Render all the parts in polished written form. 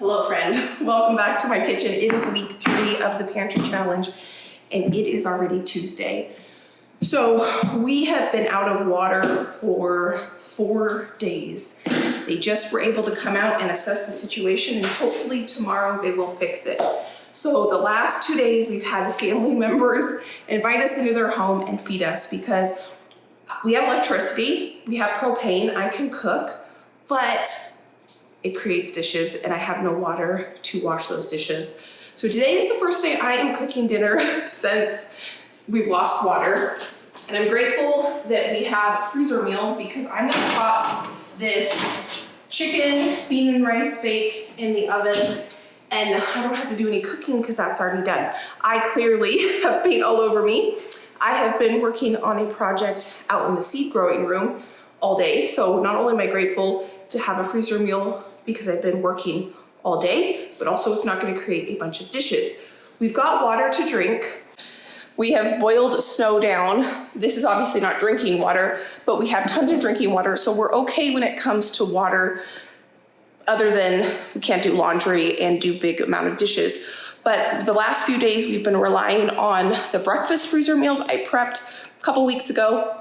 Hello friend, welcome back to my kitchen. It is week 3 of the Pantry Challenge and it is already Tuesday. So we have been out of water for 4 days. They just were able to come out and assess the situation and hopefully tomorrow they will fix it. So the last 2 days we've had family members invite us into their home and feed us because we have electricity, we have propane, I can cook, but it creates dishes and I have no water to wash those dishes. So today is the first day I am cooking dinner since we've lost water. And I'm grateful that we have freezer meals because I'm gonna pop this chicken, bean and rice bake in the oven and I don't have to do any cooking because that's already done. I clearly have paint all over me. I have been working on a project out in the seed growing room all day. So not only am I grateful to have a freezer meal because I've been working all day, but also it's not gonna create a bunch of dishes. We've got water to drink. We have boiled snow down. This is obviously not drinking water, but we have tons of drinking water, so we're okay when it comes to water, other than we can't do laundry and do big amount of dishes. But the last few days we've been relying on the breakfast freezer meals I prepped a couple weeks ago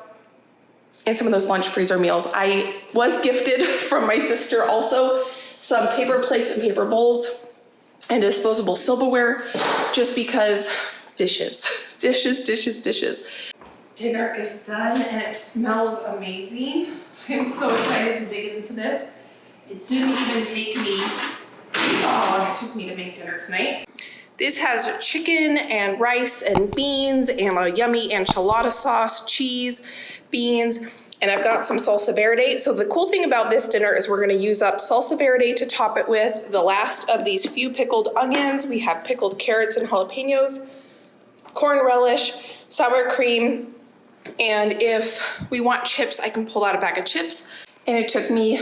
and some of those lunch freezer meals. I was gifted from my sister also some paper plates and paper bowls and disposable silverware just because dishes. Dinner is done and it smells amazing. I'm so excited to dig into this. It didn't even take me, how long it took me to make dinner tonight. This has chicken and rice and beans and a yummy enchilada sauce, cheese, beans, and I've got some salsa verde. So the cool thing about this dinner is we're gonna use up salsa verde to top it with, the last of these few pickled onions. We have pickled carrots and jalapenos, corn relish, sour cream, and if we want chips, I can pull out a bag of chips. And it took me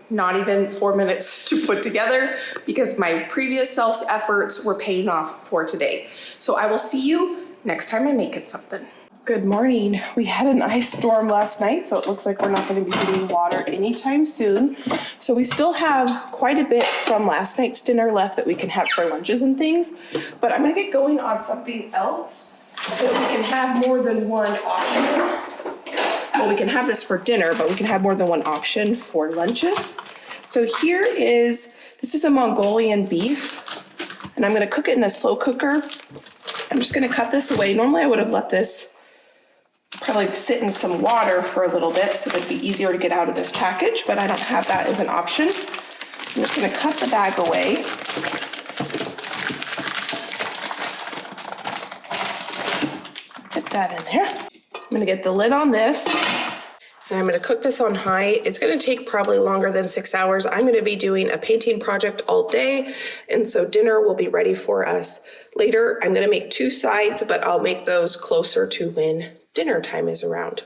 not even 4 minutes to put together because my previous self's efforts were paying off for today. So I will see you next time I'm making something. Good morning. We had an ice storm last night, so it looks like we're not going to be getting water anytime soon. So we still have quite a bit from last night's dinner left that we can have for lunches and things, but I'm going to get going on something else so that we can have more than one option. Well, we can have this for dinner, but we can have more than one option for lunches. So this is a Mongolian beef, and I'm gonna cook it in the slow cooker. I'm just gonna cut this away. Normally I would have let this probably sit in some water for a little bit so it'd be easier to get out of this package, but I don't have that as an option. I'm just gonna cut the bag away. Get that in there. I'm gonna get the lid on this and I'm gonna cook this on high. It's gonna take probably longer than 6 hours. I'm gonna be doing a painting project all day, and so dinner will be ready for us later. I'm gonna make 2 sides, but I'll make those closer to when dinner time is around.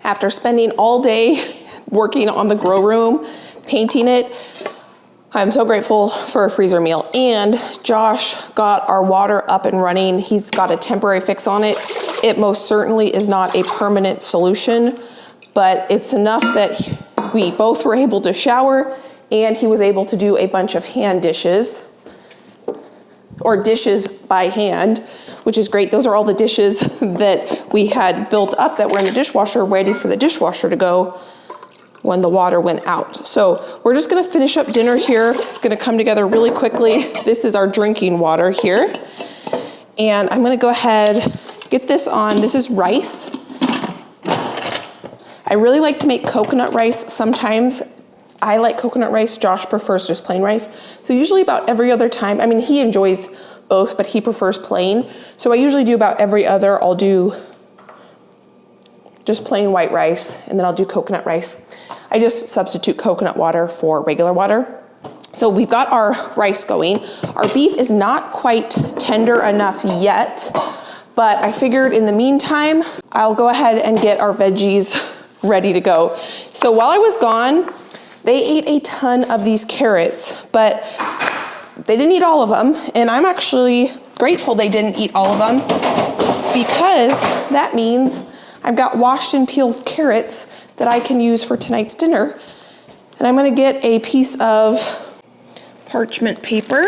After spending all day working on the grow room, painting it, I'm so grateful for a freezer meal. And Josh got our water up and running. He's got a temporary fix on it. It most certainly is not a permanent solution, but it's enough that we both were able to shower and he was able to do a bunch of hand dishes, or dishes by hand, which is great. Those are all the dishes that we had built up that were in the dishwasher, ready for the dishwasher to go when the water went out. So we're just gonna finish up dinner here. It's gonna come together really quickly. This is our drinking water here. And I'm gonna go ahead, get this on. This is rice. I really like to make coconut rice sometimes. I like coconut rice, Josh prefers just plain rice. So usually about every other time, I mean, he enjoys both, but he prefers plain. So I usually do about every other, I'll do just plain white rice, and then I'll do coconut rice. I just substitute coconut water for regular water. So we've got our rice going. Our beef is not quite tender enough yet, but I figured in the meantime, I'll go ahead and get our veggies ready to go. So while I was gone, they ate a ton of these carrots, but they didn't eat all of them. And I'm actually grateful they didn't eat all of them because that means I've got washed and peeled carrots that I can use for tonight's dinner. And I'm gonna get a piece of parchment paper.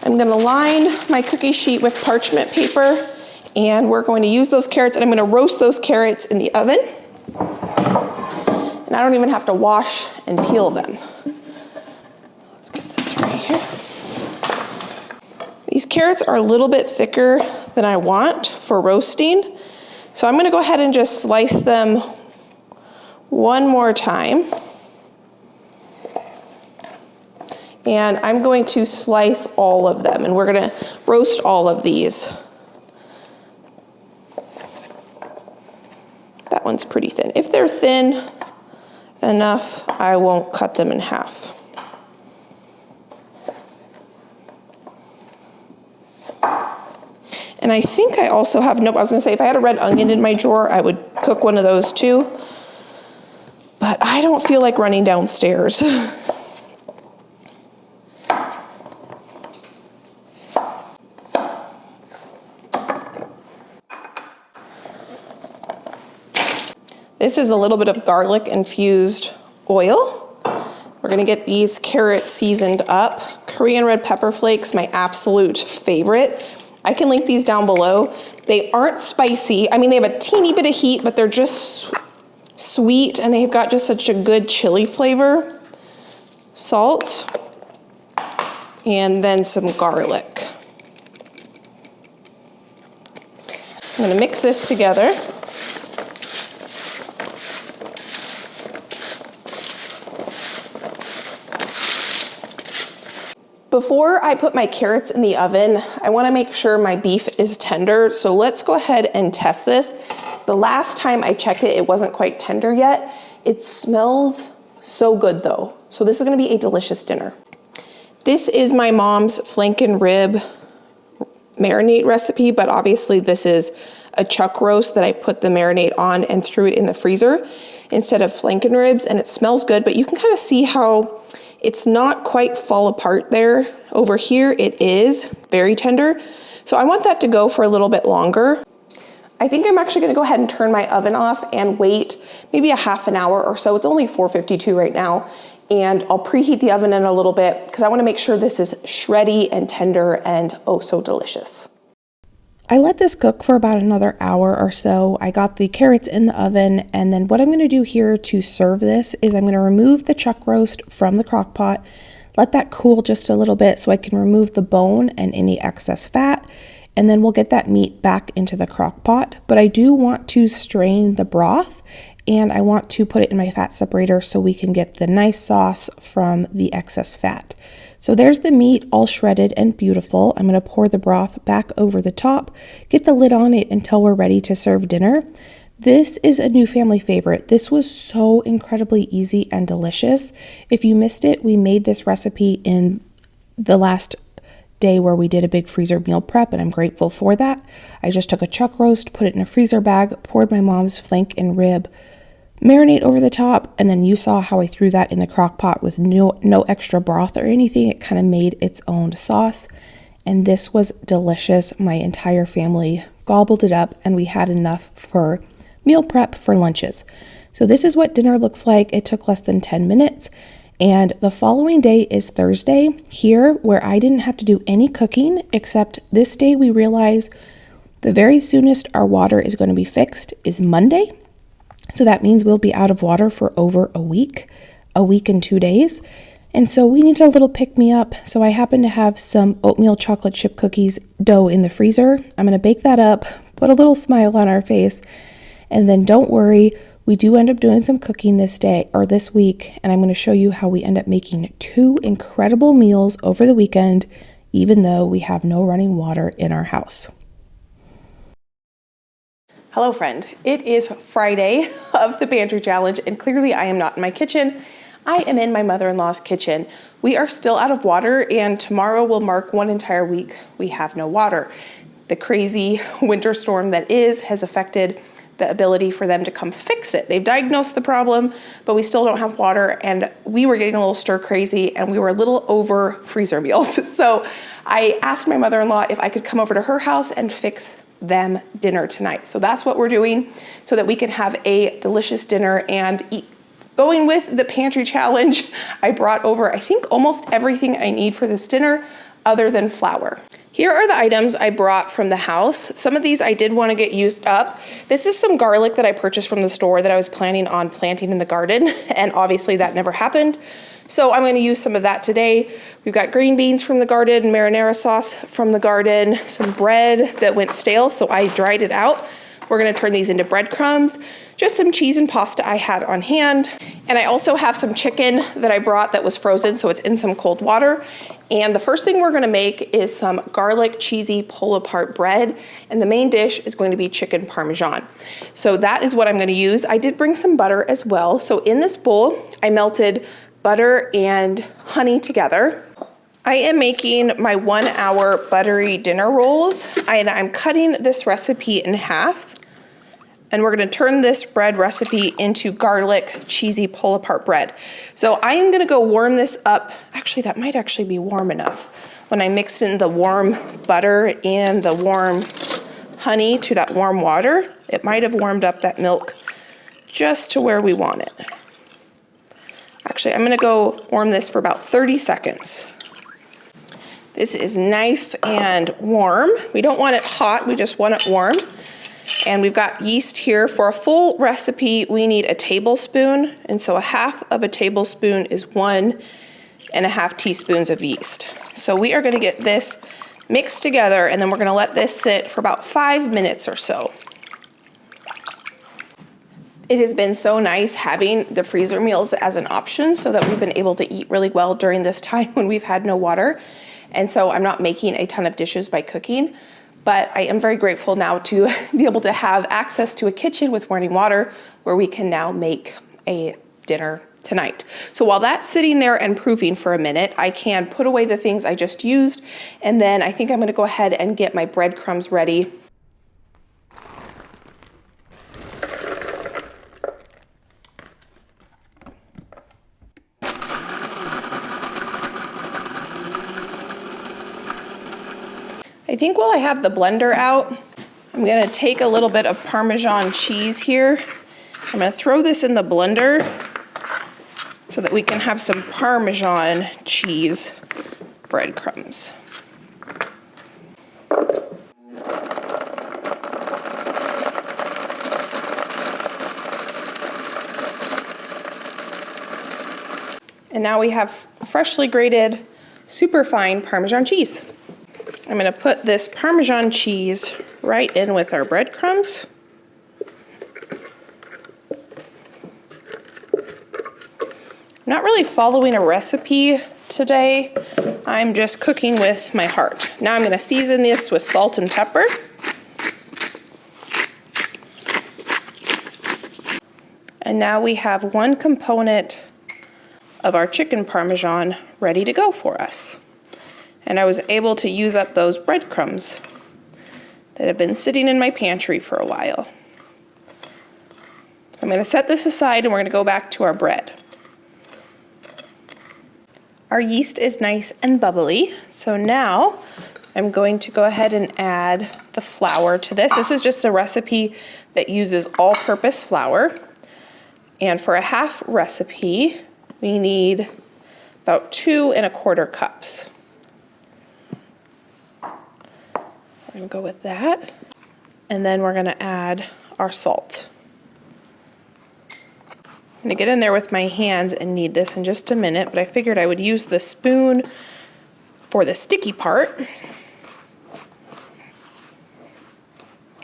I'm gonna line my cookie sheet with parchment paper, and we're going to use those carrots, and I'm gonna roast those carrots in the oven. And I don't even have to wash and peel them. Let's get this right here. These carrots are a little bit thicker than I want for roasting, so I'm gonna go ahead and just slice them one more time. And I'm going to slice all of them, and we're gonna roast all of these. That one's pretty thin. If they're thin enough, I won't cut them in half. And I think I also have, nope, I was gonna say if I had a red onion in my drawer, I would cook one of those too. But I don't feel like running downstairs. This is a little bit of garlic infused oil. We're gonna get these carrots seasoned up. Korean red pepper flakes, my absolute favorite. I can link these down below. They aren't spicy. I mean, they have a teeny bit of heat, but they're just sweet, and they've got just such a good chili flavor. Salt, and then some garlic. I'm gonna mix this together. Before I put my carrots in the oven, I wanna make sure my beef is tender, so let's go ahead and test this. The last time I checked it, it wasn't quite tender yet. It smells so good though. So this is gonna be a delicious dinner. This is my mom's flank and rib marinade recipe, but obviously this is a chuck roast that I put the marinade on and threw it in the freezer instead of flank and ribs, and it smells good, but you can kind of see how it's not quite fall apart there. Over here, it is very tender. So I want that to go for a little bit longer. I think I'm actually gonna go ahead and turn my oven off and wait maybe a half an hour or so. It's only 4:52 right now. And I'll preheat the oven in a little bit because I wanna make sure this is shreddy and tender and oh so delicious. I let this cook for about another hour or so. I got the carrots in the oven, and then what I'm gonna do here to serve this is I'm gonna remove the chuck roast from the crock pot, let that cool just a little bit so I can remove the bone and any excess fat, and then we'll get that meat back into the crock pot. But I do want to strain the broth, and I want to put it in my fat separator so we can get the nice sauce from the excess fat. So there's the meat all shredded and beautiful. I'm gonna pour the broth back over the top, get the lid on it until we're ready to serve dinner. This is a new family favorite. This was so incredibly easy and delicious. If you missed it, we made this recipe in the last day where we did a big freezer meal prep, and I'm grateful for that. I just took a chuck roast, put it in a freezer bag, poured my mom's flank and rib marinade over the top, and then you saw how I threw that in the crock pot with no extra broth or anything. It kind of made its own sauce, and this was delicious. My entire family gobbled it up, and we had enough for meal prep for lunches. So this is what dinner looks like. It took less than 10 minutes, and the following day is Thursday here, where I didn't have to do any cooking, except this day we realize the very soonest our water is going to be fixed is Monday. So that means we'll be out of water for over a week and 2 days. And so we needed a little pick-me-up. So I happen to have some oatmeal chocolate chip cookies dough in the freezer. I'm gonna bake that up, put a little smile on our face, and then don't worry, we do end up doing some cooking this day or this week, and I'm gonna show you how we end up making 2 incredible meals over the weekend, even though we have no running water in our house. Hello friend, it is Friday of the Pantry Challenge, and clearly I am not in my kitchen. I am in my mother-in-law's kitchen. We are still out of water, and tomorrow will mark 1 entire week we have no water. The crazy winter storm that has affected the ability for them to come fix it. They've diagnosed the problem, but we still don't have water, and we were getting a little stir crazy, and we were a little over freezer meals. So I asked my mother-in-law if I could come over to her house and fix them dinner tonight. So that's what we're doing so that we can have a delicious dinner and eat going with the pantry challenge, I brought over, I think, almost everything I need for this dinner other than flour. Here are the items I brought from the house. Some of these I did want to get used up. This is some garlic that I purchased from the store that I was planning on planting in the garden, and obviously that never happened. So I'm going to use some of that today. We've got green beans from the garden, marinara sauce from the garden, some bread that went stale, so I dried it out. We're gonna turn these into breadcrumbs, just some cheese and pasta I had on hand. And I also have some chicken that I brought that was frozen, so it's in some cold water. And the first thing we're gonna make is some garlic cheesy pull-apart bread. And the main dish is going to be chicken parmesan. So that is what I'm gonna use. I did bring some butter as well. So in this bowl, I melted butter and honey together. I am making my 1 hour buttery dinner rolls, and I'm cutting this recipe in half. And we're gonna turn this bread recipe into garlic cheesy pull-apart bread. So I am gonna go warm this up. Actually, that might actually be warm enough. When I mix in the warm butter and the warm honey to that warm water, it might have warmed up that milk just to where we want it. Actually, I'm gonna go warm this for about 30 seconds. This is nice and warm. We don't want it hot, we just want it warm. And we've got yeast here. For a full recipe, we need a tablespoon. And so 1/2 of a tablespoon is 1.5 teaspoons of yeast. So we are gonna get this mixed together, and then we're gonna let this sit for about 5 minutes or so. It has been so nice having the freezer meals as an option so that we've been able to eat really well during this time when we've had no water. And so I'm not making a ton of dishes by cooking. But I am very grateful now to be able to have access to a kitchen with running water where we can now make a dinner tonight. So while that's sitting there and proofing for a minute, I can put away the things I just used, and then I think I'm gonna go ahead and get my breadcrumbs ready. I think while I have the blender out, I'm gonna take a little bit of Parmesan cheese here. I'm gonna throw this in the blender so that we can have some Parmesan cheese breadcrumbs. And now we have freshly grated, super fine Parmesan cheese. I'm gonna put this Parmesan cheese right in with our breadcrumbs. I'm not really following a recipe today. I'm just cooking with my heart. Now I'm gonna season this with salt and pepper. And now we have one component of our chicken Parmesan ready to go for us. And I was able to use up those breadcrumbs that have been sitting in my pantry for a while. I'm going to set this aside and we're going to go back to our bread. Our yeast is nice and bubbly, so now I'm going to go ahead and add the flour to this. This is just a recipe that uses all-purpose flour. And for a half recipe, we need about 2 1/4 cups. We're gonna go with that. And then we're gonna add our salt. I'm gonna get in there with my hands and knead this in just a minute, but I figured I would use the spoon for the sticky part.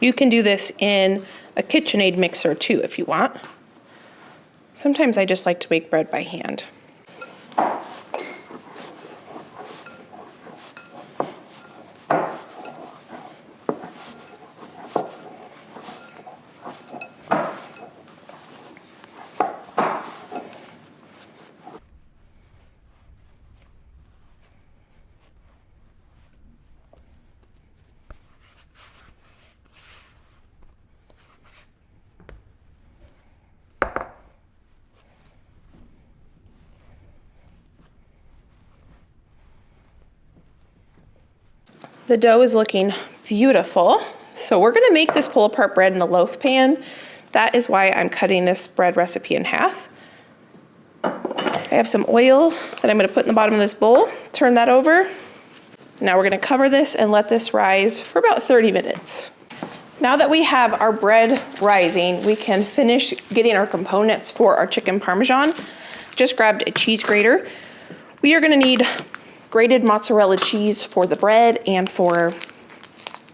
You can do this in a KitchenAid mixer too if you want. Sometimes I just like to make bread by hand. The dough is looking beautiful. So we're gonna make this pull-apart bread in a loaf pan. That is why I'm cutting this bread recipe in half. I have some oil that I'm gonna put in the bottom of this bowl, turn that over. Now we're gonna cover this and let this rise for about 30 minutes. Now that we have our bread rising, we can finish getting our components for our chicken parmesan. Just grabbed a cheese grater. We are gonna need grated mozzarella cheese for the bread and for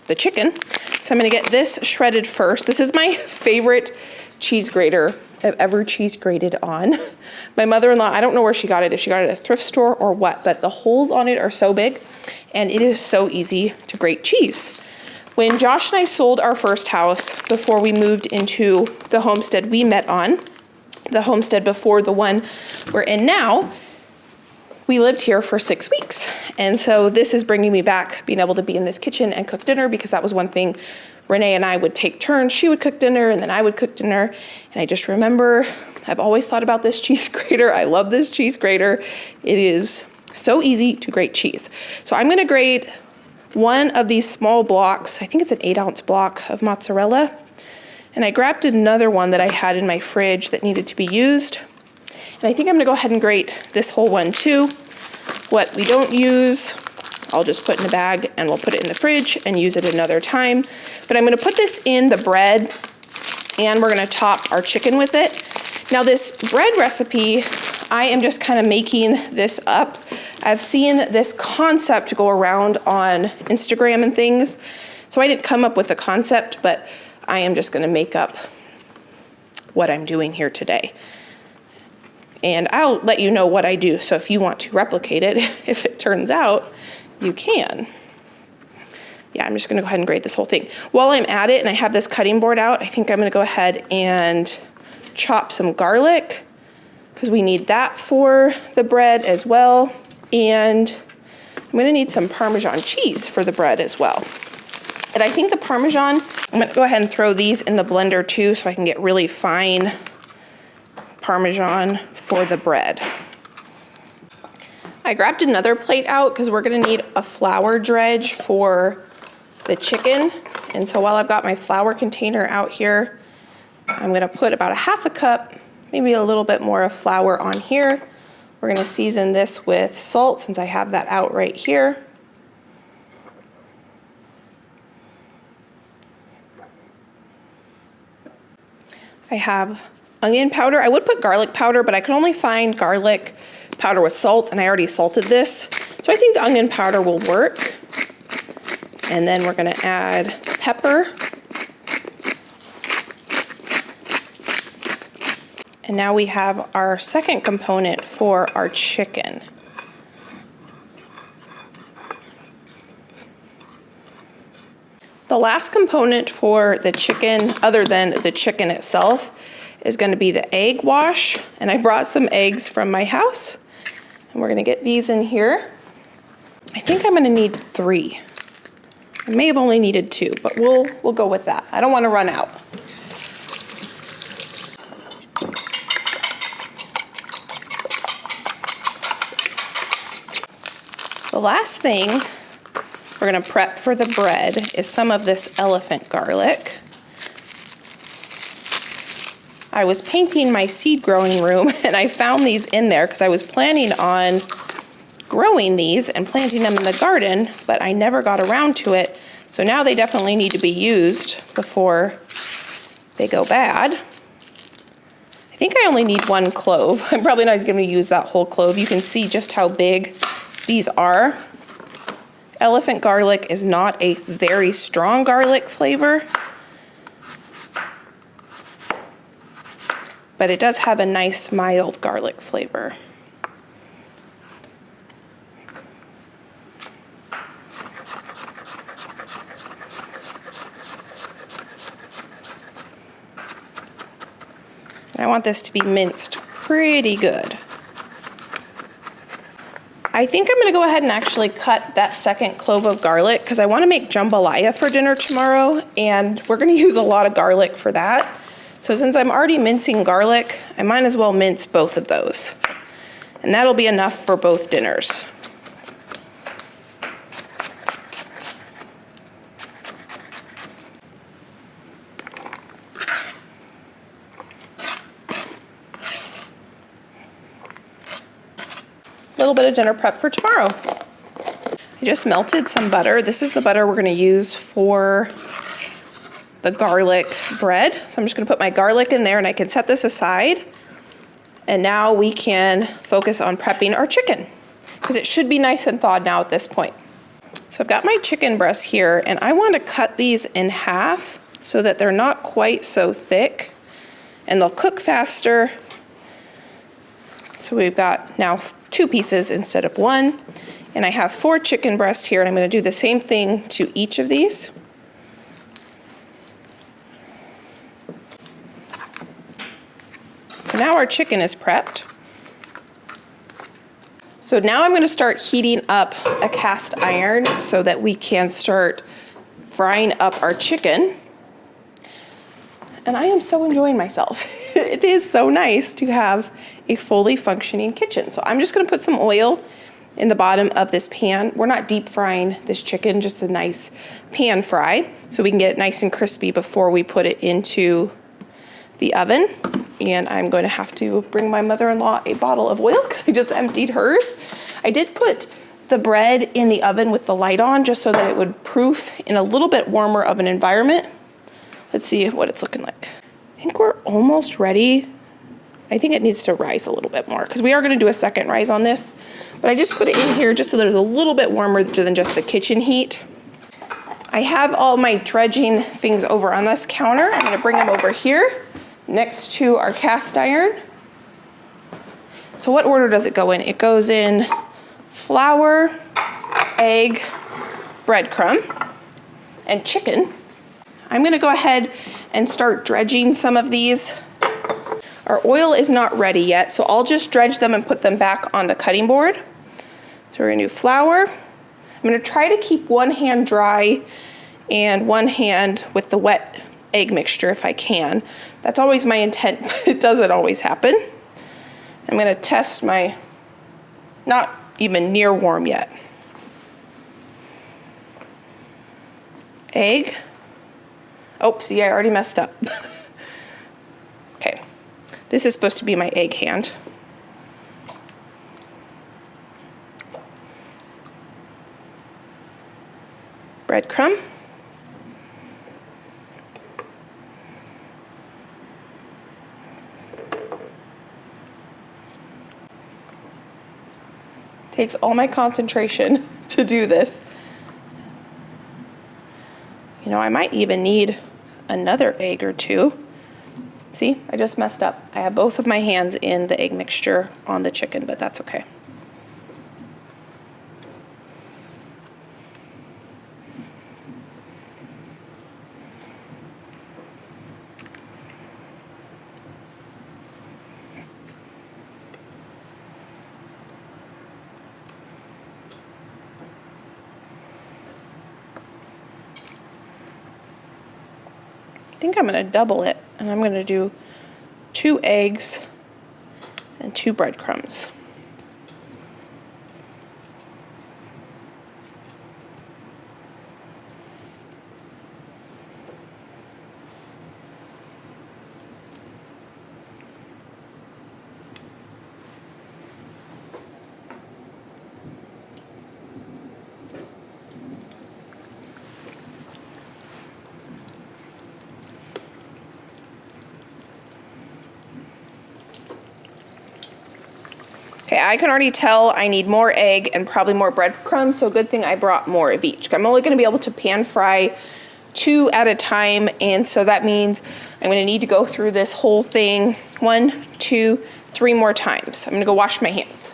the chicken. So I'm gonna get this shredded first. This is my favorite cheese grater I've ever cheese grated on. My mother-in-law, I don't know where she got it, if she got it at a thrift store or what, but the holes on it are so big and it is so easy to grate cheese. When Josh and I sold our first house before we moved into the homestead we met on, the homestead before the one we're in now, we lived here for 6 weeks. And so this is bringing me back, being able to be in this kitchen and cook dinner, because that was one thing Renee and I would take turns. She would cook dinner and then I would cook dinner. And I just remember, I've always thought about this cheese grater. I love this cheese grater. It is so easy to grate cheese. So I'm gonna grate one of these small blocks. I think it's an 8-ounce block of mozzarella. And I grabbed another one that I had in my fridge that needed to be used. And I think I'm gonna go ahead and grate this whole one too. What we don't use, I'll just put in a bag and we'll put it in the fridge and use it another time. But I'm gonna put this in the bread and we're gonna top our chicken with it. Now this bread recipe, I am just kind of making this up. I've seen this concept go around on Instagram and things. So I didn't come up with a concept, but I am just gonna make up what I'm doing here today. And I'll let you know what I do. So if you want to replicate it, if it turns out, you can. Yeah, I'm just gonna go ahead and grate this whole thing. While I'm at it and I have this cutting board out, I think I'm gonna go ahead and chop some garlic, because we need that for the bread as well. And I'm gonna need some Parmesan cheese for the bread as well. And I think the Parmesan, I'm gonna go ahead and throw these in the blender too so I can get really fine Parmesan for the bread. I grabbed another plate out because we're gonna need a flour dredge for the chicken. And so while I've got my flour container out here, I'm gonna put about a half a cup, maybe a little bit more of flour on here. We're gonna season this with salt since I have that out right here. I have onion powder. I would put garlic powder, but I could only find garlic powder with salt, and I already salted this. So I think the onion powder will work. And then we're gonna add pepper. And now we have our second component for our chicken. The last component for the chicken, other than the chicken itself, is going to be the egg wash. And I brought some eggs from my house. And we're going to get these in here. I think I'm going to need 3. I may have only needed 2, but we'll go with that. I don't want to run out. The last thing we're gonna prep for the bread is some of this elephant garlic. I was painting my seed growing room and I found these in there because I was planning on growing these and planting them in the garden, but I never got around to it. So now they definitely need to be used before they go bad. I think I only need 1 clove. I'm probably not gonna use that whole clove. You can see just how big these are. Elephant garlic is not a very strong garlic flavor, but it does have a nice mild garlic flavor. I want this to be minced pretty good. I think I'm gonna go ahead and actually cut that second clove of garlic because I wanna make jambalaya for dinner tomorrow, and we're gonna use a lot of garlic for that. So since I'm already mincing garlic, I might as well mince both of those. And that'll be enough for both dinners. little bit of dinner prep for tomorrow. I just melted some butter. This is the butter we're gonna use for the garlic bread. So I'm just gonna put my garlic in there and I can set this aside. And now we can focus on prepping our chicken because it should be nice and thawed now at this point. So I've got my chicken breasts here and I want to cut these in half so that they're not quite so thick and they'll cook faster. So we've got now 2 pieces instead of 1. And I have 4 chicken breasts here and I'm going to do the same thing to each of these. So now our chicken is prepped. So now I'm going to start heating up a cast iron so that we can start frying up our chicken. And I am so enjoying myself. It is so nice to have a fully functioning kitchen. So I'm just going to put some oil in the bottom of this pan. We're not deep frying this chicken, just a nice pan fry so we can get it nice and crispy before we put it into the oven. And I'm going to have to bring my mother-in-law a bottle of oil because I just emptied hers. I did put the bread in the oven with the light on just so that it would proof in a little bit warmer of an environment. Let's see what it's looking like. I think we're almost ready. I think it needs to rise a little bit more because we are going to do a second rise on this. But I just put it in here just so that it's a little bit warmer than just the kitchen heat. I have all my dredging things over on this counter. I'm going to bring them over here next to our cast iron. So what order does it go in? It goes in flour, egg, breadcrumb, and chicken. I'm gonna go ahead and start dredging some of these. Our oil is not ready yet, so I'll just dredge them and put them back on the cutting board. So we're gonna do flour. I'm gonna try to keep one hand dry and one hand with the wet egg mixture if I can. That's always my intent, but it doesn't always happen. I'm gonna test my, not even near warm yet. Egg. Oh, see, I already messed up. Okay, this is supposed to be my egg hand. Breadcrumb. Takes all my concentration to do this. You know, I might even need another egg or 2. See, I just messed up. I have both of my hands in the egg mixture on the chicken, but that's okay. I think I'm going to double it and I'm going to do 2 eggs and 2 breadcrumbs. Okay, I can already tell I need more egg and probably more breadcrumbs, so good thing I brought more of each. I'm only gonna be able to pan fry 2 at a time, and so that means I'm gonna need to go through this whole thing 1, 2, 3 more times. I'm gonna go wash my hands.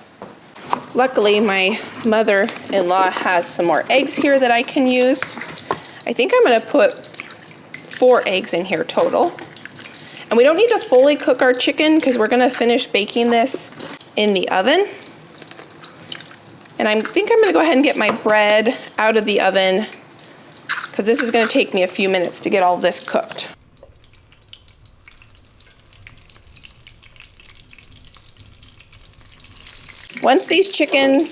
Luckily, my mother-in-law has some more eggs here that I can use. I think I'm gonna put 4 eggs in here total. And we don't need to fully cook our chicken because we're gonna finish baking this in the oven. And I think I'm gonna go ahead and get my bread out of the oven because this is gonna take me a few minutes to get all this cooked. Once these chicken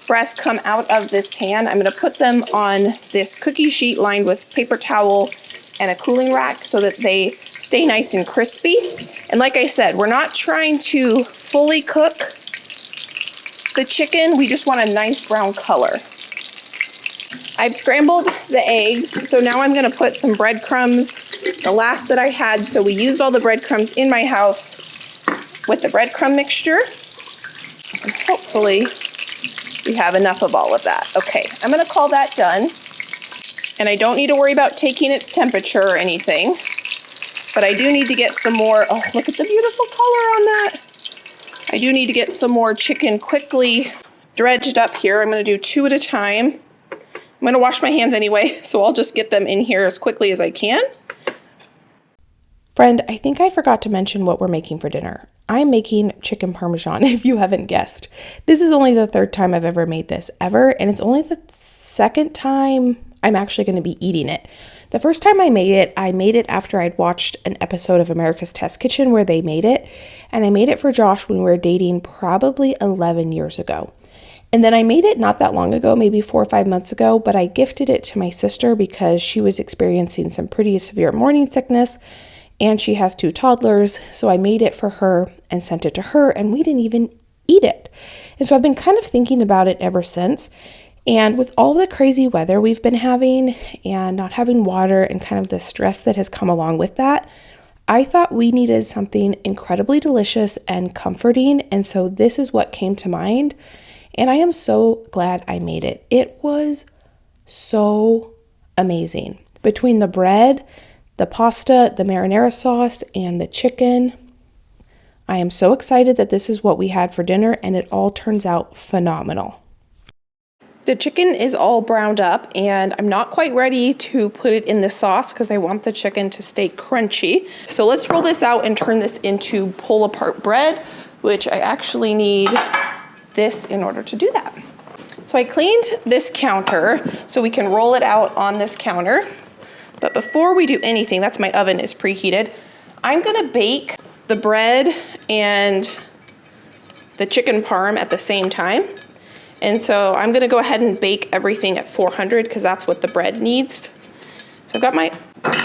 breasts come out of this pan, I'm gonna put them on this cookie sheet lined with paper towel and a cooling rack so that they stay nice and crispy. And like I said, we're not trying to fully cook The chicken, we just want a nice brown color. I've scrambled the eggs, so now I'm gonna put some breadcrumbs, the last that I had. So we used all the breadcrumbs in my house with the breadcrumb mixture. And hopefully we have enough of all of that. Okay, I'm gonna call that done. And I don't need to worry about taking its temperature or anything, but I do need to get some more, oh, look at the beautiful color on that. I do need to get some more chicken quickly dredged up here. I'm gonna do 2 at a time. I'm gonna wash my hands anyway, so I'll just get them in here as quickly as I can. Friend, I think I forgot to mention what we're making for dinner. I'm making chicken parmesan, if you haven't guessed. This is only the 3rd time I've ever made this ever, and it's only the 2nd time I'm actually gonna be eating it. The first time I made it after I'd watched an episode of America's Test Kitchen where they made it, and I made it for Josh when we were dating probably 11 years ago. And then I made it not that long ago, maybe 4 or 5 months ago, but I gifted it to my sister because she was experiencing some pretty severe morning sickness and she has 2 toddlers. So I made it for her and sent it to her and we didn't even eat it. And so I've been kind of thinking about it ever since. And with all the crazy weather we've been having and not having water and kind of the stress that has come along with that, I thought we needed something incredibly delicious and comforting. And so this is what came to mind. And I am so glad I made it. It was so amazing. Between the bread, the pasta, the marinara sauce, and the chicken, I am so excited that this is what we had for dinner and it all turns out phenomenal. The chicken is all browned up and I'm not quite ready to put it in the sauce because I want the chicken to stay crunchy. So let's roll this out and turn this into pull apart bread, which I actually need this in order to do that. So I cleaned this counter so we can roll it out on this counter. But before we do anything, that's my oven is preheated, I'm gonna bake the bread and the chicken parm at the same time. And so I'm gonna go ahead and bake everything at 400 because that's what the bread needs. So I've got my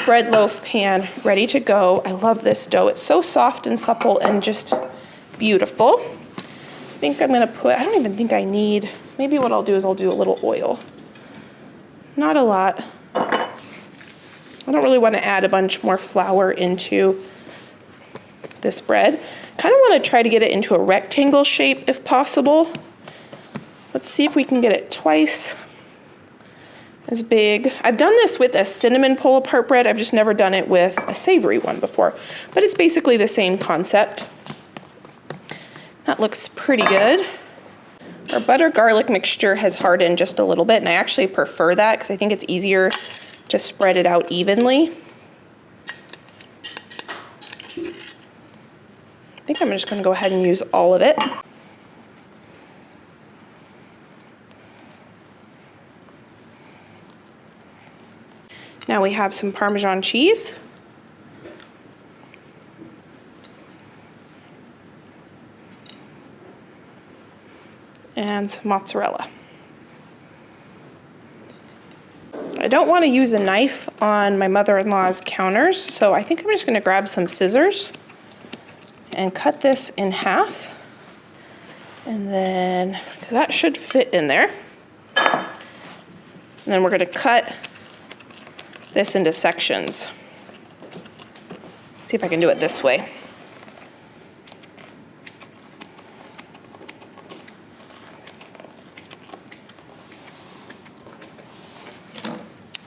bread loaf pan ready to go. I love this dough. It's so soft and supple and just beautiful. I think I'm gonna put, I don't even think I need, maybe what I'll do is I'll do a little oil. Not a lot. I don't really wanna add a bunch more flour into this bread. Kind of wanna try to get it into a rectangle shape if possible. Let's see if we can get it twice as big. I've done this with a cinnamon pull-apart bread. I've just never done it with a savory one before, but it's basically the same concept. That looks pretty good. Our butter garlic mixture has hardened just a little bit, and I actually prefer that because I think it's easier to spread it out evenly. I think I'm just going to go ahead and use all of it. Now we have some Parmesan cheese. And some mozzarella. I don't want to use a knife on my mother-in-law's counters, so I think I'm just going to grab some scissors and cut this in half. And then, because that should fit in there. And then we're going to cut this into sections. See if I can do it this way.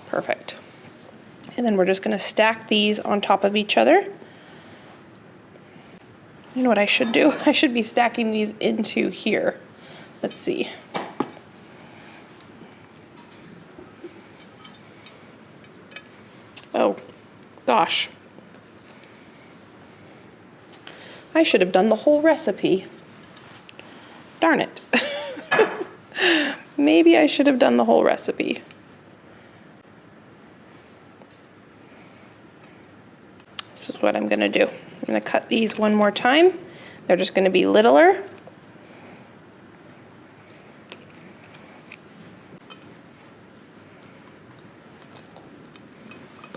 Perfect. And then we're just going to stack these on top of each other. You know what I should do? I should be stacking these into here. Let's see. Oh, gosh. I should have done the whole recipe. Darn it. Maybe I should have done the whole recipe. This is what I'm going to do. I'm going to cut these one more time. They're just going to be littler.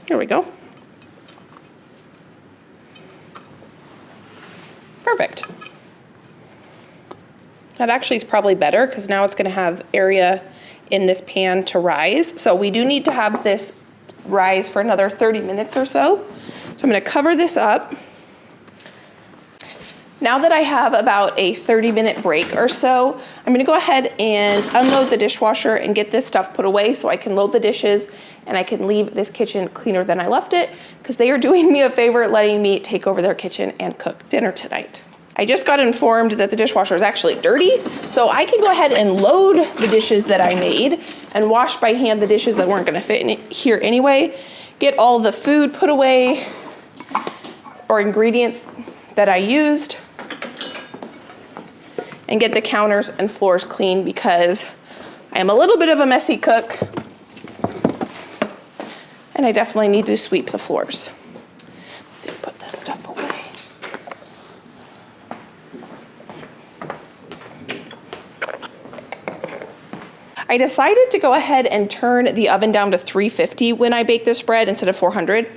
Here we go. Perfect. That actually is probably better because now it's gonna have area in this pan to rise. So we do need to have this rise for another 30 minutes or so. So I'm gonna cover this up. Now that I have about a 30-minute break or so, I'm gonna go ahead and unload the dishwasher and get this stuff put away so I can load the dishes and I can leave this kitchen cleaner than I left it because they are doing me a favor letting me take over their kitchen and cook dinner tonight. I just got informed that the dishwasher is actually dirty, so I can go ahead and load the dishes that I made and wash by hand the dishes that weren't gonna fit in here anyway, get all the food put away or ingredients that I used, and get the counters and floors clean because I am a little bit of a messy cook and I definitely need to sweep the floors. Let's see, put this stuff away. I decided to go ahead and turn the oven down to 350 when I bake this bread instead of 400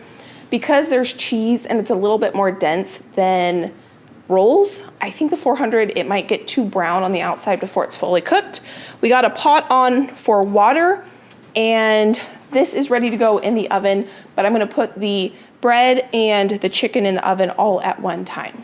because there's cheese and it's a little bit more dense than rolls. I think the 400, it might get too brown on the outside before it's fully cooked. We got a pot on for water and this is ready to go in the oven, but I'm gonna put the bread and the chicken in the oven all at one time.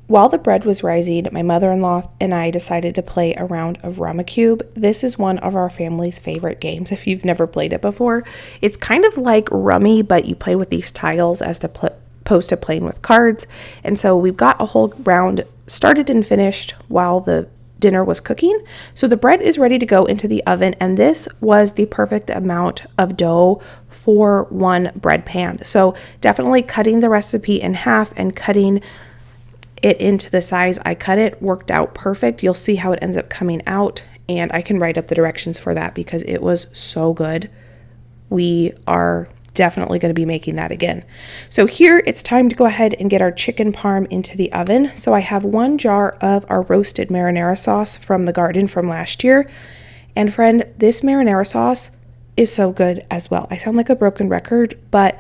While the bread was rising, my mother-in-law and I decided to play a round of Rummikub. This is one of our family's favorite games if you've never played it before. It's kind of like Rummy, but you play with these tiles as opposed to playing with cards. And so we've got a whole round started and finished while the dinner was cooking. So the bread is ready to go into the oven, and this was the perfect amount of dough for one bread pan. So definitely cutting the recipe in half and cutting it into the size I cut it worked out perfect. You'll see how it ends up coming out, and I can write up the directions for that because it was so good. We are definitely going to be making that again. So here it's time to go ahead and get our chicken parm into the oven. So I have 1 jar of our roasted marinara sauce from the garden from last year. And friend, this marinara sauce is so good as well. I sound like a broken record, but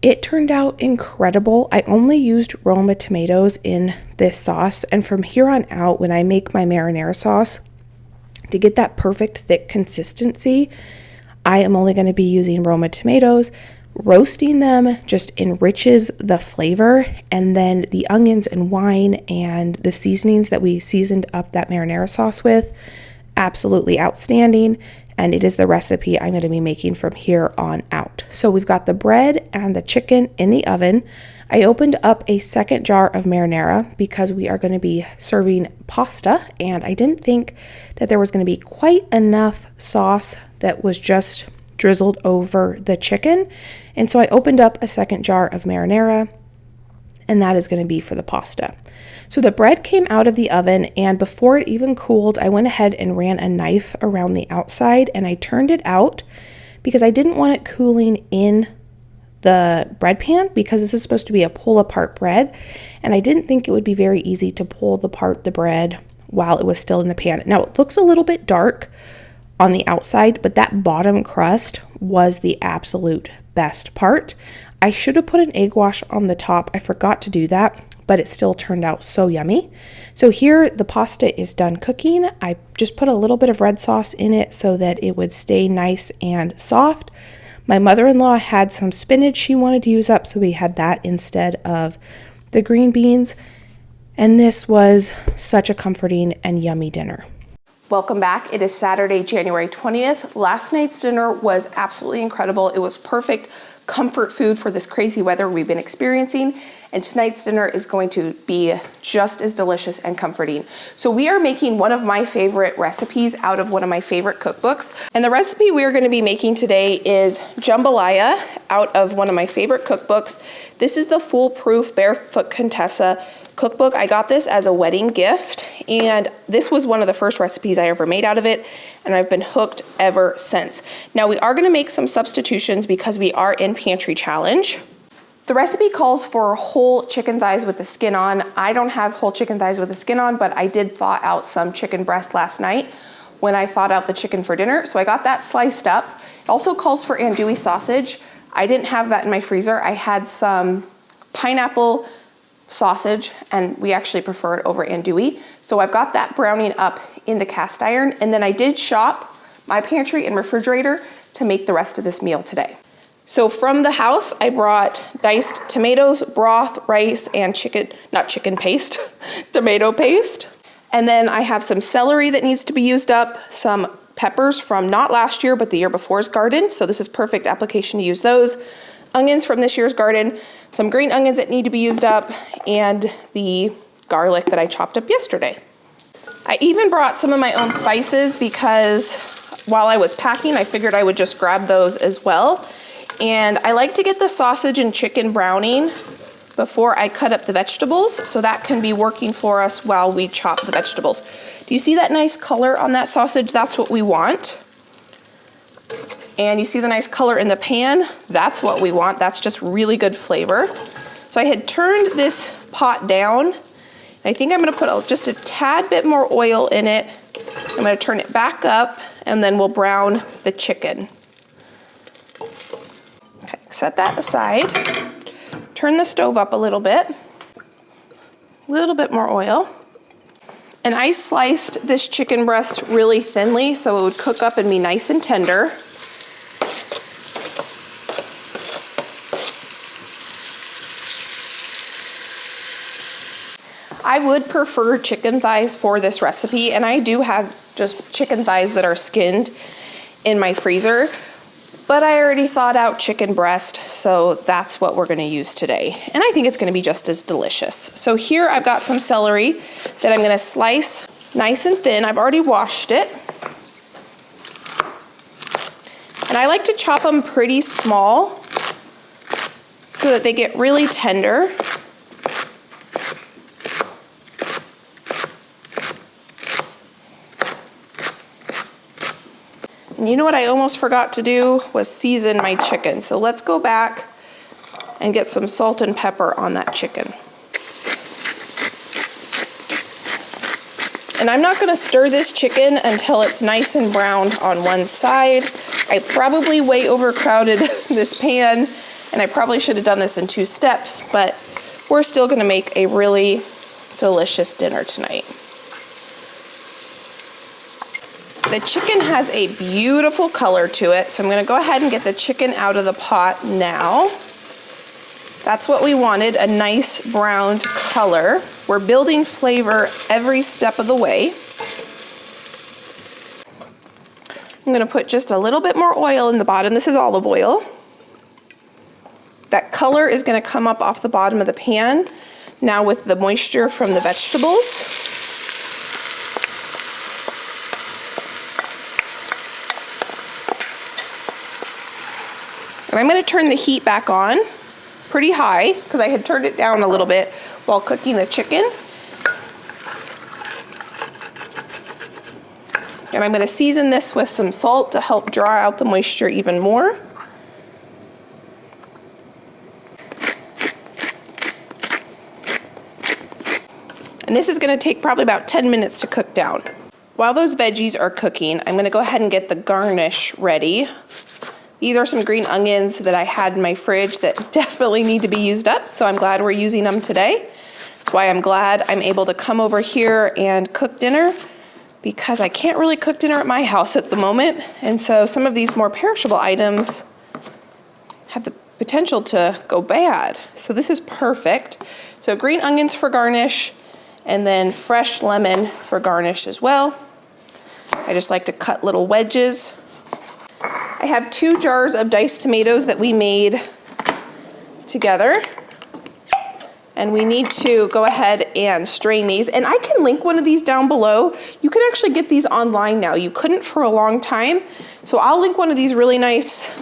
it turned out incredible. I only used Roma tomatoes in this sauce, and from here on out, when I make my marinara sauce, to get that perfect thick consistency, I am only going to be using Roma tomatoes. Roasting them just enriches the flavor, and then the onions and wine and the seasonings that we seasoned up that marinara sauce with, absolutely outstanding. And it is the recipe I'm going to be making from here on out. So we've got the bread and the chicken in the oven. I opened up a second jar of marinara because we are going to be serving pasta, and I didn't think that there was going to be quite enough sauce that was just drizzled over the chicken. And so I opened up a second jar of marinara, and that is going to be for the pasta. So the bread came out of the oven, and before it even cooled, I went ahead and ran a knife around the outside, and I turned it out because I didn't want it cooling in the bread pan because this is supposed to be a pull apart bread, and I didn't think it would be very easy to pull apart the bread while it was still in the pan. Now it looks a little bit dark on the outside, but that bottom crust was the absolute best part. I should have put an egg wash on the top. I forgot to do that, but it still turned out so yummy. So here the pasta is done cooking. I just put a little bit of red sauce in it so that it would stay nice and soft. My mother-in-law had some spinach she wanted to use up, so we had that instead of the green beans. And this was such a comforting and yummy dinner. Welcome back. It is Saturday, January 20th. Last night's dinner was absolutely incredible. It was perfect comfort food for this crazy weather we've been experiencing. And tonight's dinner is going to be just as delicious and comforting. So we are making one of my favorite recipes out of one of my favorite cookbooks. And the recipe we are going to be making today is jambalaya out of one of my favorite cookbooks. This is the Foolproof Barefoot Contessa cookbook. I got this as a wedding gift, and this was one of the first recipes I ever made out of it, and I've been hooked ever since. Now we are going to make some substitutions because we are in Pantry Challenge. The recipe calls for whole chicken thighs with the skin on. I don't have whole chicken thighs with the skin on, but I did thaw out some chicken breast last night when I thawed out the chicken for dinner, so I got that sliced up. It also calls for andouille sausage. I didn't have that in my freezer. I had some pineapple sausage, and we actually prefer it over andouille. So I've got that browning up in the cast iron, and then I did shop my pantry and refrigerator to make the rest of this meal today. So from the house, I brought diced tomatoes, broth, rice, and tomato paste. And then I have some celery that needs to be used up, some peppers from not last year, but the year before's garden. So this is perfect application to use those. Onions from this year's garden, some green onions that need to be used up, and the garlic that I chopped up yesterday. I even brought some of my own spices because while I was packing, I figured I would just grab those as well. And I like to get the sausage and chicken browning before I cut up the vegetables, so that can be working for us while we chop the vegetables. Do you see that nice color on that sausage? That's what we want. And you see the nice color in the pan? That's what we want. That's just really good flavor. So I had turned this pot down. I think I'm gonna put just a tad bit more oil in it. I'm gonna turn it back up, and then we'll brown the chicken. Okay, set that aside. Turn the stove up a little bit more oil. And I sliced this chicken breast really thinly so it would cook up and be nice and tender. I would prefer chicken thighs for this recipe, and I do have just chicken thighs that are skinned in my freezer, but I already thawed out chicken breast, so that's what we're gonna use today. And I think it's gonna be just as delicious. So here I've got some celery that I'm gonna slice nice and thin. I've already washed it. And I like to chop them pretty small so that they get really tender. And you know what I almost forgot to do was season my chicken. So let's go back and get some salt and pepper on that chicken. And I'm not gonna stir this chicken until it's nice and browned on one side. I probably way overcrowded this pan, and I probably should have done this in 2 steps, but we're still gonna make a really delicious dinner tonight. The chicken has a beautiful color to it, so I'm gonna go ahead and get the chicken out of the pot now. That's what we wanted, a nice browned color. We're building flavor every step of the way. I'm gonna put just a little bit more oil in the bottom. This is olive oil. That color is gonna come up off the bottom of the pan now with the moisture from the vegetables. And I'm gonna turn the heat back on pretty high because I had turned it down a little bit while cooking the chicken. And I'm gonna season this with some salt to help draw out the moisture even more. And this is gonna take probably about 10 minutes to cook down. While those veggies are cooking, I'm gonna go ahead and get the garnish ready. These are some green onions that I had in my fridge that definitely need to be used up, so I'm glad we're using them today. That's why I'm glad I'm able to come over here and cook dinner, because I can't really cook dinner at my house at the moment, and so some of these more perishable items have the potential to go bad. So this is perfect. So green onions for garnish, and then fresh lemon for garnish as well. I just like to cut little wedges. I have 2 jars of diced tomatoes that we made together. And we need to go ahead and strain these. And I can link one of these down below. You can actually get these online now. You couldn't for a long time. So I'll link one of these really nice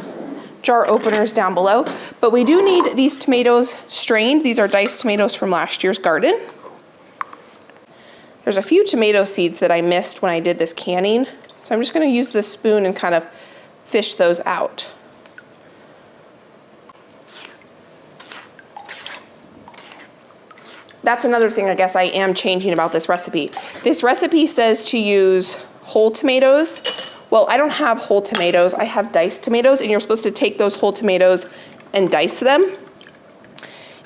jar openers down below. But we do need these tomatoes strained. These are diced tomatoes from last year's garden. There's a few tomato seeds that I missed when I did this canning. So I'm just gonna use this spoon and kind of fish those out. That's another thing I guess I am changing about this recipe. This recipe says to use whole tomatoes. Well, I don't have whole tomatoes, I have diced tomatoes, and you're supposed to take those whole tomatoes and dice them.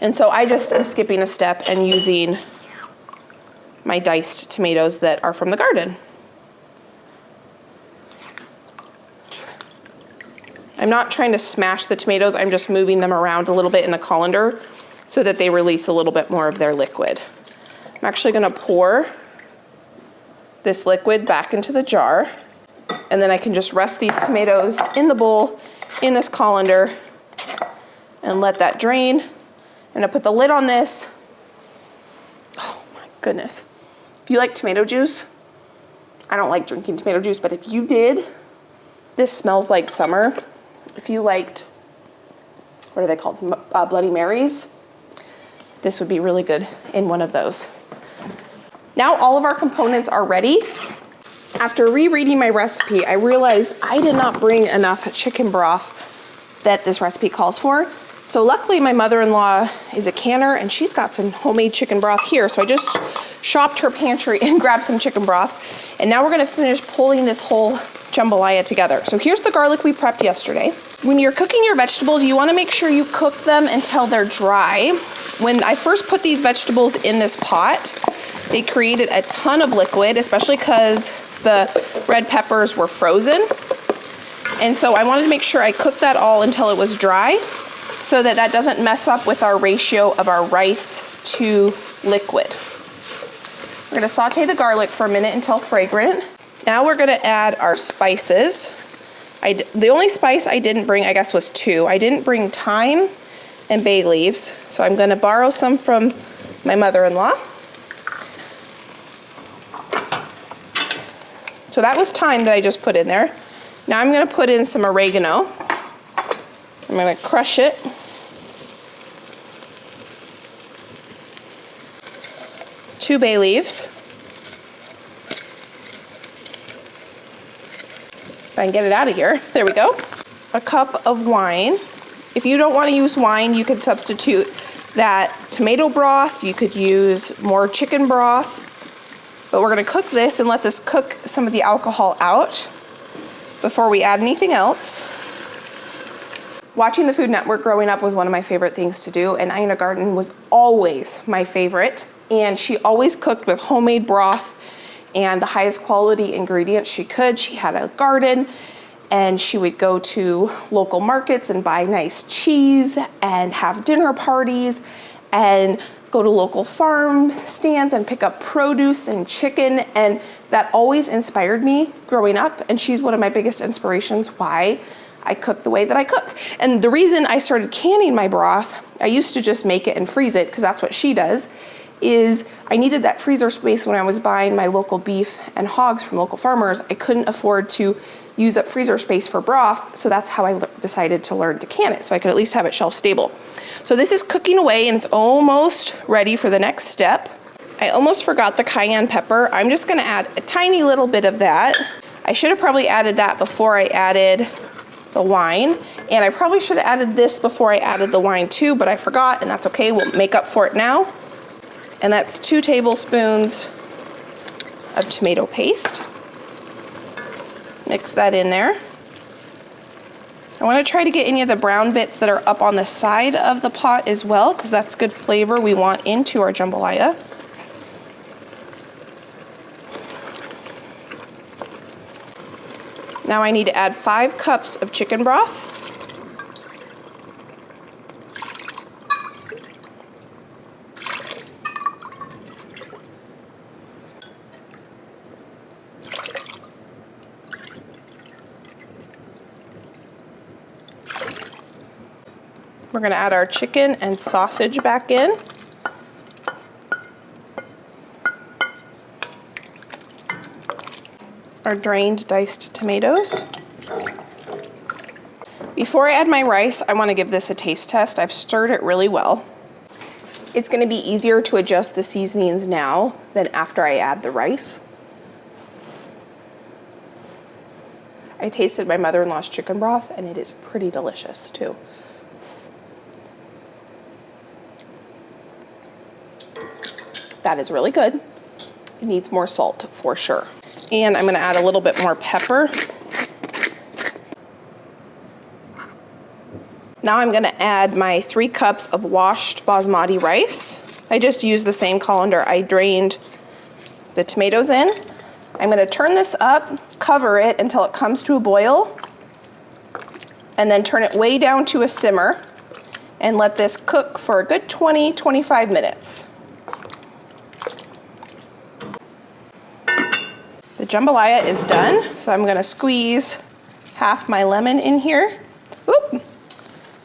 And so I just am skipping a step and using my diced tomatoes that are from the garden. I'm not trying to smash the tomatoes, I'm just moving them around a little bit in the colander so that they release a little bit more of their liquid. I'm actually gonna pour this liquid back into the jar, and then I can just rest these tomatoes in the bowl in this colander and let that drain. And I put the lid on this. Oh my goodness. If you like tomato juice, I don't like drinking tomato juice, but if you did, this smells like summer. If you liked, what are they called? Bloody Marys. This would be really good in one of those. Now all of our components are ready. After rereading my recipe, I realized I did not bring enough chicken broth that this recipe calls for. So luckily my mother-in-law is a canner and she's got some homemade chicken broth here. So I just shopped her pantry and grabbed some chicken broth. And now we're gonna finish pulling this whole jambalaya together. So here's the garlic we prepped yesterday. When you're cooking your vegetables, you wanna make sure you cook them until they're dry. When I first put these vegetables in this pot, they created a ton of liquid, especially because the red peppers were frozen. And so I wanted to make sure I cooked that all until it was dry so that that doesn't mess up with our ratio of our rice to liquid. We're gonna saute the garlic for a minute until fragrant. Now we're gonna add our spices. The only spice I didn't bring, I guess, was 2. I didn't bring thyme and bay leaves, so I'm gonna borrow some from my mother-in-law. So that was thyme that I just put in there. Now I'm gonna put in some oregano. I'm gonna crush it. Two bay leaves. If I can get it out of here. There we go. A cup of wine. If you don't want to use wine, you could substitute that tomato broth. You could use more chicken broth. But we're going to cook this and let this cook some of the alcohol out before we add anything else. Watching the Food Network growing up was one of my favorite things to do, and Ina Garten was always my favorite. And she always cooked with homemade broth and the highest quality ingredients she could. She had a garden and she would go to local markets and buy nice cheese and have dinner parties and go to local farm stands and pick up produce and chicken. And that always inspired me growing up. And she's one of my biggest inspirations why I cook the way that I cook. And the reason I started canning my broth, I used to just make it and freeze it because that's what she does, is I needed that freezer space when I was buying my local beef and hogs from local farmers. I couldn't afford to use up freezer space for broth, so that's how I decided to learn to can it, so I could at least have it shelf stable. So this is cooking away and it's almost ready for the next step. I almost forgot the cayenne pepper. I'm just gonna add a tiny little bit of that. I should have probably added that before I added the wine, and I probably should have added this before I added the wine too, but I forgot, and that's okay, we'll make up for it now. And that's 2 tablespoons of tomato paste. Mix that in there. I want to try to get any of the brown bits that are up on the side of the pot as well, because that's good flavor we want into our jambalaya. Now I need to add 5 cups of chicken broth. We're going to add our chicken and sausage back in. Our drained diced tomatoes. Before I add my rice, I want to give this a taste test. I've stirred it really well. It's going to be easier to adjust the seasonings now than after I add the rice. I tasted my mother-in-law's chicken broth and it is pretty delicious too. That is really good. It needs more salt for sure. And I'm gonna add a little bit more pepper. Now I'm gonna add my 3 cups of washed basmati rice. I just used the same colander I drained the tomatoes in. I'm gonna turn this up, cover it until it comes to a boil, and then turn it way down to a simmer and let this cook for a good 20-25 minutes. The jambalaya is done, so I'm gonna squeeze half my lemon in here. Oop,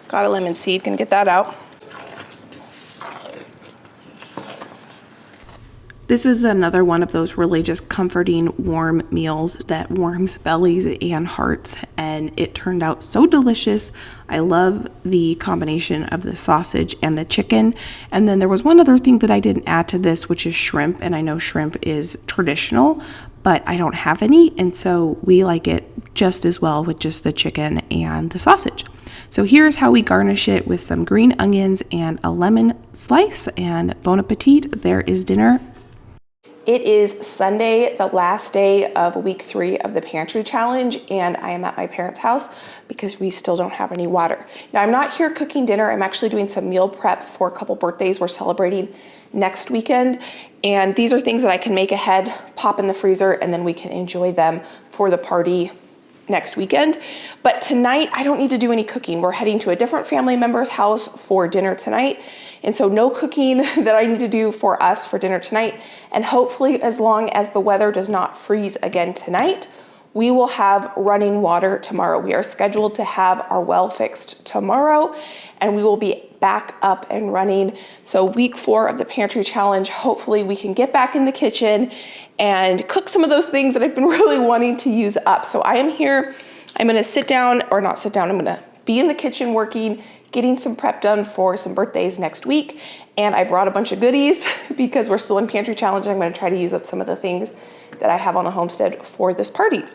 got a lemon seed, gonna get that out. This is another one of those really just comforting, warm meals that warms bellies and hearts, and it turned out so delicious. I love the combination of the sausage and the chicken. And then there was one other thing that I didn't add to this, which is shrimp, and I know shrimp is traditional, but I don't have any, and so we like it just as well with just the chicken and the sausage. So here's how we garnish it, with some green onions and a lemon slice, and bon appetit, there is dinner. It is Sunday, the last day of week 3 of the Pantry Challenge, and I am at my parents' house because we still don't have any water. Now, I'm not here cooking dinner. I'm actually doing some meal prep for a couple birthdays we're celebrating next weekend, and these are things that I can make ahead, pop in the freezer, and then we can enjoy them for the party next weekend. But tonight, I don't need to do any cooking. We're heading to a different family member's house for dinner tonight. And so no cooking that I need to do for us for dinner tonight. And hopefully, as long as the weather does not freeze again tonight, we will have running water tomorrow. We are scheduled to have our well fixed tomorrow, and we will be back up and running. So week 4 of the Pantry Challenge, hopefully we can get back in the kitchen and cook some of those things that I've been really wanting to use up. So I am here, I'm gonna sit down, or not sit down, I'm gonna be in the kitchen working, getting some prep done for some birthdays next week. And I brought a bunch of goodies because we're still in Pantry Challenge. I'm gonna try to use up some of the things that I have on the homestead for this party.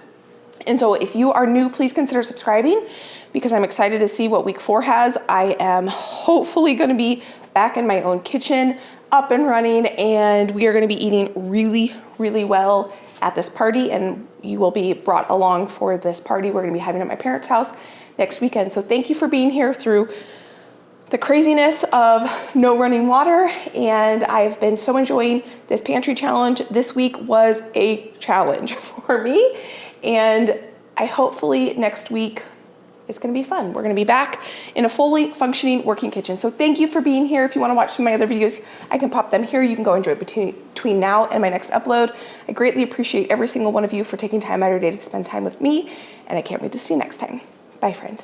And so if you are new, please consider subscribing because I'm excited to see what week 4 has. I am hopefully gonna be back in my own kitchen, up and running, and we are gonna be eating really, really well at this party, and you will be brought along for this party we're gonna be having at my parents' house next weekend. So thank you for being here through the craziness of no running water, and I've been so enjoying this Pantry Challenge. This week was a challenge for me, and I hopefully next week it's gonna be fun. We're gonna be back in a fully functioning working kitchen. So thank you for being here. If you wanna watch some of my other videos, I can pop them here. You can go enjoy it between now and my next upload. I greatly appreciate every single one of you for taking time out of your day to spend time with me, and I can't wait to see you next time. Bye, friend.